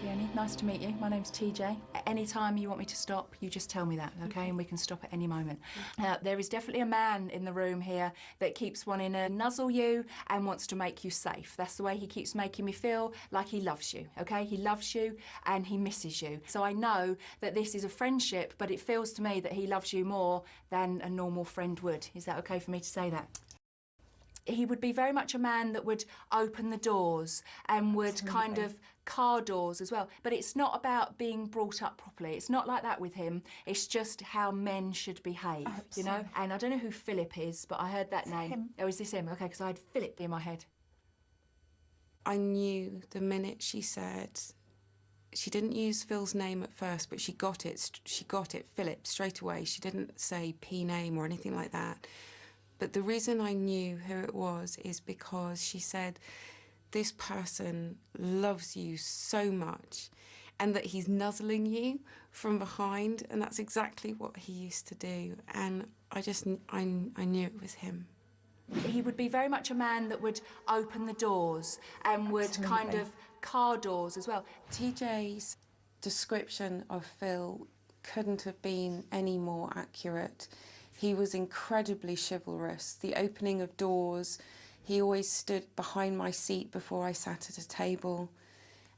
Peony. Nice to meet you. My name's TJ. At any time you want me to stop, you just tell me that, okay? And we can stop at any moment. There is definitely a man in the room here that keeps wanting to nuzzle you and wants to make you safe. That's the way he keeps making me feel, like he loves you, okay? He loves you and he misses you. So I know that this is a friendship, but it feels to me that he loves you more than a normal friend would. Is that okay for me to say that? He would be very much a man that would open the doors and would kind of car doors as well. But it's not about being brought up properly. It's not like that with him. It's just how men should behave, you know? And I don't know who Philip is, but I heard that name. Him. Oh, is this him? Okay, because I had Philip in my head. I knew the minute she said, she didn't use Phil's name at first, but she got it, Philip, straight away. She didn't say P name or anything like that. But the reason I knew who it was is because she said, this person loves you so much and that he's nuzzling you from behind, and that's exactly what he used to do. And I knew it was him. He would be very much a man that would open the doors and would kind of car doors as well. TJ's description of Phil couldn't have been any more accurate. He was incredibly chivalrous. The opening of doors, he always stood behind my seat before I sat at a table.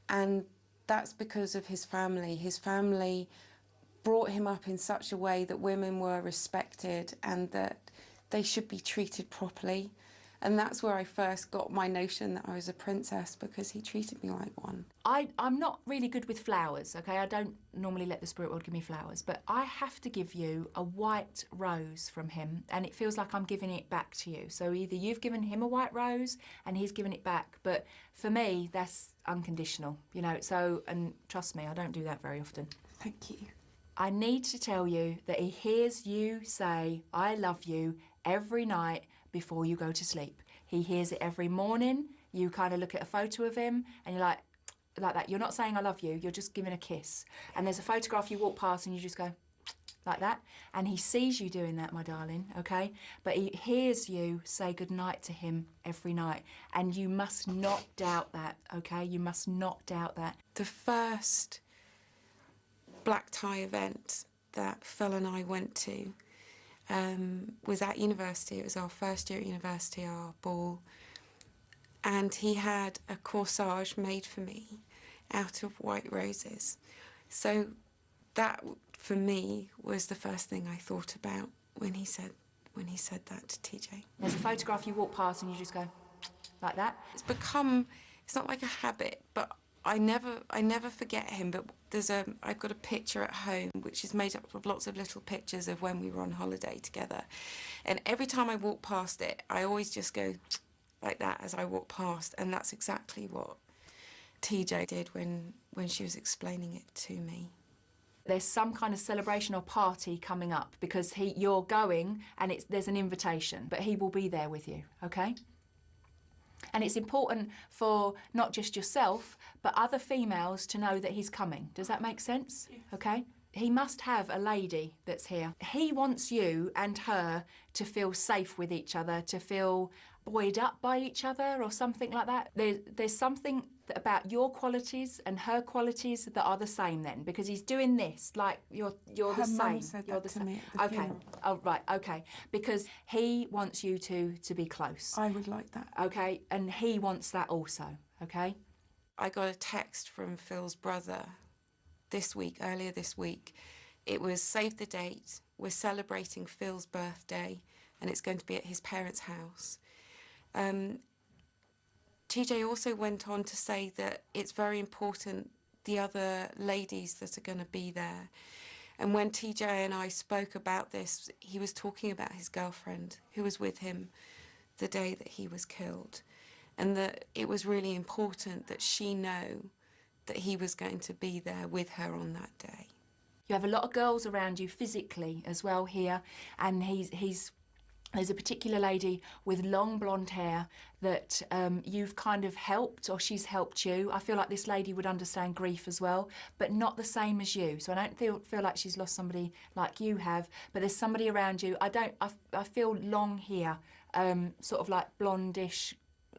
And that's because of his family. His family brought him up in such a way that women were respected and that they should be treated properly. And that's where I first got my notion that I was a princess, because he treated me like one. I'm not really good with flowers, okay? I don't normally let the spirit world give me flowers, but I have to give you a white rose from him, and it feels like I'm giving it back to you. So either you've given him a white rose and he's given it back, but for me, that's unconditional, you know? So, and trust me, I don't do that very often. Thank you. I need to tell you that he hears you say, I love you, every night before you go to sleep. He hears it every morning. You kind of look at a photo of him and you're like that. You're not saying I love you, you're just giving a kiss. And there's a photograph you walk past and you just go like that. And he sees you doing that, my darling, okay? But he hears you say goodnight to him every night. And you must not doubt that, okay? You must not doubt that. The first black tie event that Phil and I went to was at university. It was our first year at university, our ball. And he had a corsage made for me out of white roses. So that, for me, was the first thing I thought about when he said that to TJ. There's a photograph you walk past and you just go like that. It's not like a habit, but I never forget him, but I've got a picture at home which is made up of lots of little pictures of when we were on holiday together. And every time I walk past it, I always just go like that as I walk past, and that's exactly what TJ did when she was explaining it to me. There's some kind of celebration or party coming up because you're going and there's an invitation, but he will be there with you, okay? And it's important for not just yourself, but other females to know that he's coming. Does that make sense? Yes. Okay? He must have a lady that's here. He wants you and her to feel safe with each other, to feel buoyed up by each other or something like that. There's something about your qualities and her qualities that are the same then, because he's doing this like you're the same. Mum said you're that the to same. me at the okay. funeral. Oh right, okay. Because he wants you to be close. I would like that. Okay, and he wants that also, okay? I got a text from Phil's brother earlier this week. It was, save the date, we're celebrating Phil's birthday and it's going to be at his parents' house. TJ also went on to say that it's very important, the other ladies that are going to be there. And when TJ and I spoke about this, he was talking about his girlfriend who was with him the day that he was killed, and that it was really important that she know that he was going to be there with her on that day. You have a lot of girls around you physically as well here, and there's a particular lady with long blonde hair that you've kind of helped, or she's helped you. I feel like this lady would understand grief as well, but not the same as you. So I don't feel like she's lost somebody like you have, but there's somebody around you. I feel long here, sort of like blondish,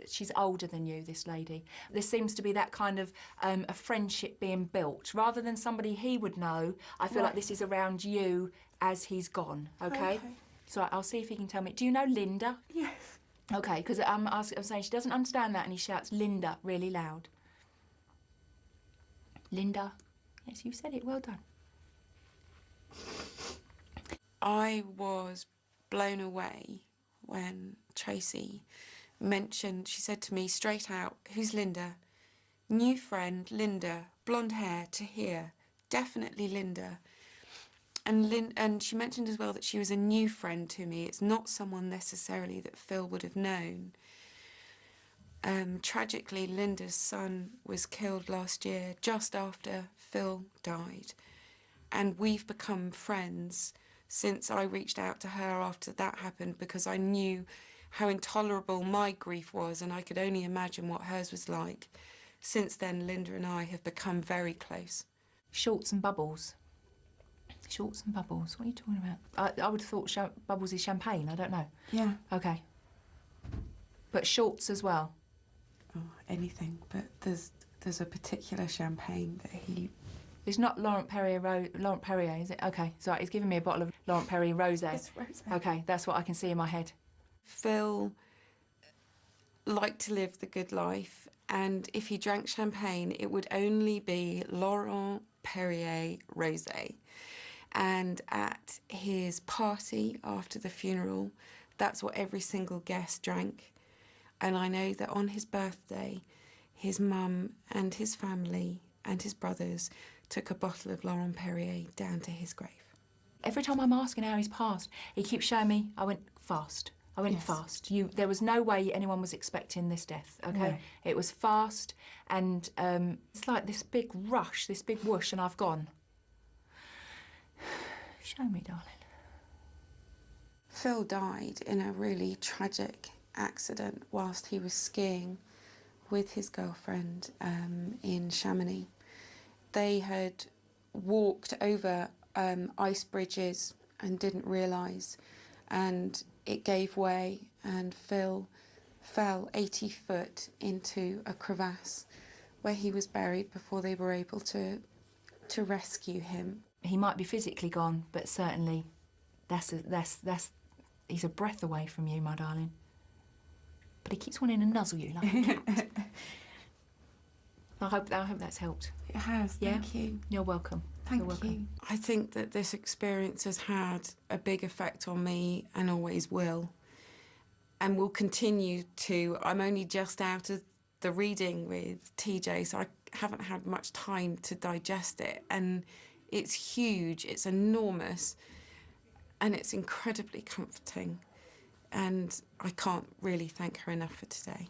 she's older than you, this lady. There seems to be that kind of a friendship being built. Rather than somebody he would know, I feel like this is around you as he's gone, okay? So I'll see if he can tell me. Do you know Linda? Yes. Okay, because I'm saying she doesn't understand that, and he shouts Linda really loud. Linda. Yes, you said it. Well done. I was blown away when Tracy mentioned, she said to me straight out, "Who's Linda?" New friend, Linda, blonde hair to here, definitely Linda. And she mentioned as well that she was a new friend to me. It's not someone necessarily that Phil would have known. Tragically, Linda's son was killed last year, just after Phil died. And we've become friends since I reached out to her after that happened, because I knew how intolerable my grief was, and I could only imagine what hers was like. Since then, Linda and I have become very close. Shorts and bubbles. Shorts and bubbles. What are you talking about? I would have thought bubbles is champagne. I don't know. Yeah. Okay. But shorts as well. Oh, anything. But there's a particular champagne that he... It's not Laurent Perrier, is it? Okay, so he's giving me a bottle of Laurent Perrier rosé. It's rosé. Okay, that's what I can see in my head. Phil liked to live the good life, and if he drank champagne, it would only be Laurent Perrier rosé. And at his party after the funeral, that's what every single guest drank. And I know that on his birthday, his mum and his family and his brothers took a bottle of Laurent Perrier down to his grave. Every time I'm asking how he's passed, he keeps showing me, I went fast. I went fast. There was no way anyone was expecting this death, okay? No. It was fast, and it's like this big rush, this big whoosh, and I've gone. Show me, darling. Phil died in a really tragic accident whilst he was skiing with his girlfriend in Chamonix. They had walked over ice bridges and didn't realise, and it gave way, and Phil fell 80 foot into a crevasse where he was buried before they were able to rescue him. He might be physically gone, but certainly he's a breath away from you, my darling. But he keeps wanting to nuzzle you like a cat. I hope that's helped. It has, thank you. You're welcome. Thank you. I think that this experience has had a big effect on me and always will, and will continue to. I'm only just out of the reading with TJ, so I haven't had much time to digest it, and it's huge, it's enormous, and it's incredibly comforting, and I can't really thank her enough for today.